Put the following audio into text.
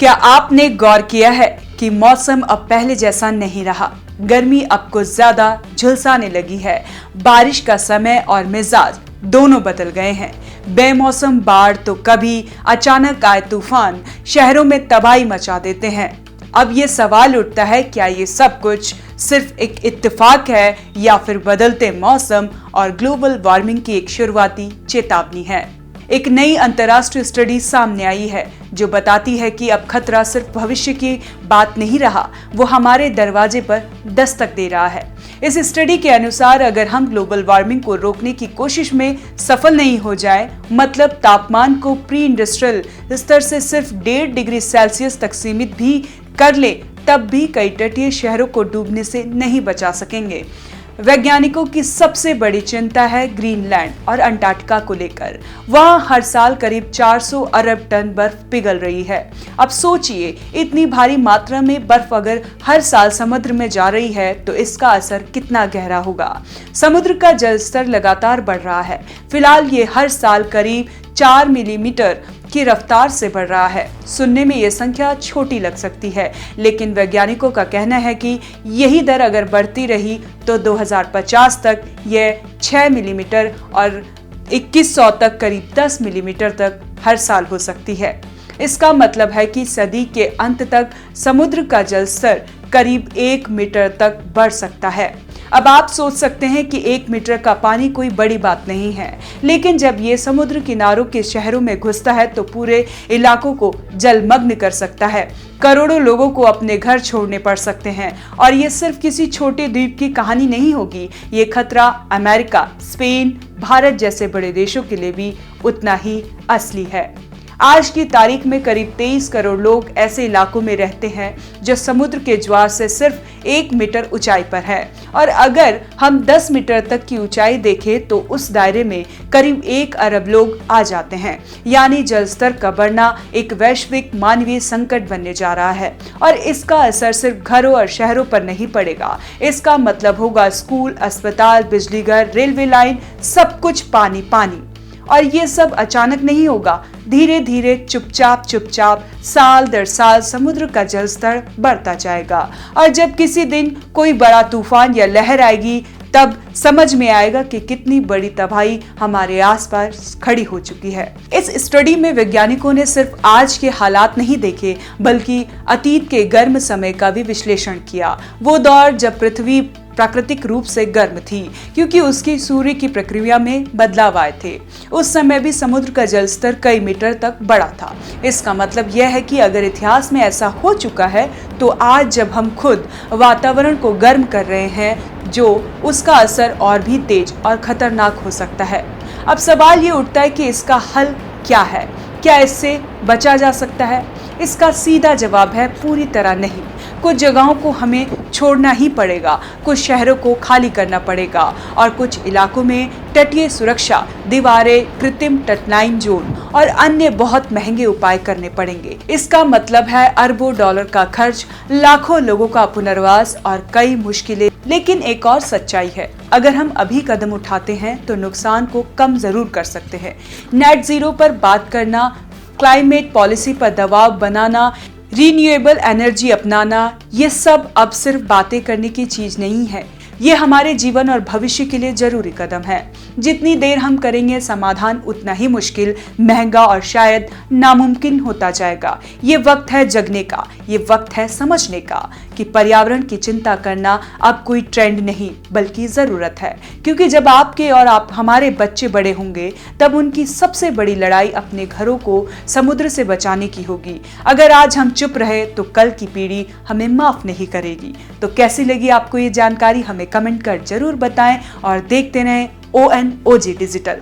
क्या आपने गौर किया है कि मौसम अब पहले जैसा नहीं रहा। गर्मी अब कुछ ज्यादा झुलसाने लगी है। बारिश का समय और मिजाज दोनों बदल गए हैं। बेमौसम बाढ़ तो कभी अचानक आए तूफान शहरों में तबाही मचा देते हैं। अब ये सवाल उठता है, क्या ये सब कुछ सिर्फ एक इत्तेफाक है या फिर बदलते मौसम और ग्लोबल वार्मिंग की एक शुरुआती चेतावनी है। एक नई अंतर्राष्ट्रीय स्टडी सामने आई है जो बताती है कि अब खतरा सिर्फ भविष्य की बात नहीं रहा, वो हमारे दरवाजे पर दस्तक दे रहा है। इस स्टडी के अनुसार अगर हम ग्लोबल वार्मिंग को रोकने की कोशिश में सफल नहीं हो जाए, मतलब तापमान को प्री इंडस्ट्रियल स्तर से सिर्फ 1.5 डिग्री सेल्सियस तक सीमित भी कर ले, तब भी कई तटीय शहरों को डूबने से नहीं बचा सकेंगे। वैज्ञानिकों की सबसे बड़ी चिंता है ग्रीनलैंड और अंटार्कटिका को लेकर। वहां हर साल करीब 400 अरब टन बर्फ पिघल रही है। अब सोचिए, इतनी भारी मात्रा में बर्फ अगर हर साल समुद्र में जा रही है तो इसका असर कितना गहरा होगा। समुद्र का जल स्तर लगातार बढ़ रहा है। फिलहाल ये हर साल करीब 4 मिलीमीटर की रफ्तार से बढ़ रहा है। सुनने में ये संख्या छोटी लग सकती है, लेकिन वैज्ञानिकों का कहना है कि यही दर अगर बढ़ती रही तो 2050 तक यह 6 मिलीमीटर और 2100 तक करीब 10 मिलीमीटर तक हर साल हो सकती है। इसका मतलब है कि सदी के अंत तक समुद्र का जल स्तर करीब 1 मीटर तक बढ़ सकता है। अब आप सोच सकते हैं कि 1 मीटर का पानी कोई बड़ी बात नहीं है, लेकिन जब ये समुद्र किनारों के शहरों में घुसता है तो पूरे इलाकों को जलमग्न कर सकता है। करोड़ों लोगों को अपने घर छोड़ने पड़ सकते हैं। और ये सिर्फ किसी छोटे द्वीप की कहानी नहीं होगी, ये खतरा अमेरिका, स्पेन, भारत जैसे बड़े देशों के लिए भी उतना ही असली है। आज की तारीख में करीब 23 करोड़ लोग ऐसे इलाकों में रहते हैं जो समुद्र के ज्वार से सिर्फ 1 मीटर ऊंचाई पर है। और अगर हम 10 मीटर तक की ऊंचाई देखें तो उस दायरे में करीब 1 अरब लोग आ जाते हैं। यानी जल स्तर का बढ़ना एक वैश्विक मानवीय संकट बनने जा रहा है। और इसका असर सिर्फ घरों और शहरों पर नहीं पड़ेगा। इसका मतलब होगा स्कूल, अस्पताल, बिजली घर, रेलवे लाइन, सब कुछ पानी पानी। और ये सब अचानक नहीं होगा, धीरे धीरे चुपचाप साल दर साल समुद्र का जल स्तर बढ़ता जाएगा। और जब किसी दिन कोई बड़ा तूफान या लहर आएगी, तब समझ में आएगा कि कितनी बड़ी तबाही हमारे आसपास खड़ी हो चुकी है। इस स्टडी में वैज्ञानिकों ने सिर्फ आज के हालात नहीं देखे, बल्कि अतीत के गर्म समय का भी विश्लेषण किया। वो दौर जब पृथ्वी प्राकृतिक रूप से गर्म थी, क्योंकि उसकी सूर्य की प्रक्रिया में बदलाव आए थे। उस समय भी समुद्र का जल स्तर कई मीटर तक बढ़ा था। इसका मतलब यह है कि अगर इतिहास में ऐसा हो चुका है, तो आज जब हम खुद वातावरण को गर्म कर रहे हैं, जो उसका असर और भी तेज और खतरनाक हो सकता है। अब सवाल ये उठता है कि इसका हल क्या है? क्या इससे बचा जा सकता है? इसका सीधा जवाब है, पूरी तरह नहीं। कुछ जगहों को हमें छोड़ना ही पड़ेगा, कुछ शहरों को खाली करना पड़ेगा और कुछ इलाकों में तटीय सुरक्षा, दीवारें, कृत्रिम तटलाइन जोन और अन्य बहुत महंगे उपाय करने पड़ेंगे। इसका मतलब है अरबों डॉलर का खर्च, लाखों लोगों का पुनर्वास और कई मुश्किलें। लेकिन एक और सच्चाई है, अगर हम अभी कदम उठाते हैं तो नुकसान को कम जरूर कर सकते हैं। नेट जीरो पर बात करना, क्लाइमेट पॉलिसी पर दबाव बनाना, रिन्यूएबल एनर्जी अपनाना, ये सब अब सिर्फ बातें करने की चीज नहीं है। ये हमारे जीवन और भविष्य के लिए जरूरी कदम है। जितनी देर हम करेंगे, समाधान उतना ही मुश्किल, महंगा और शायद नामुमकिन होता जाएगा। ये वक्त है जगने का, ये वक्त है समझने का कि पर्यावरण की चिंता करना अब कोई ट्रेंड नहीं, बल्कि जरूरत है। क्योंकि जब आपके और हमारे बच्चे बड़े होंगे, तब उनकी सबसे बड़ी लड़ाई अपने घरों को समुद्र से बचाने की होगी। अगर आज हम चुप रहे तो कल की पीढ़ी हमें माफ नहीं करेगी। तो कैसी लगी आपको ये जानकारी? हमें कमेंट कर जरूर बताएं और देखते रहें ONOG डिजिटल।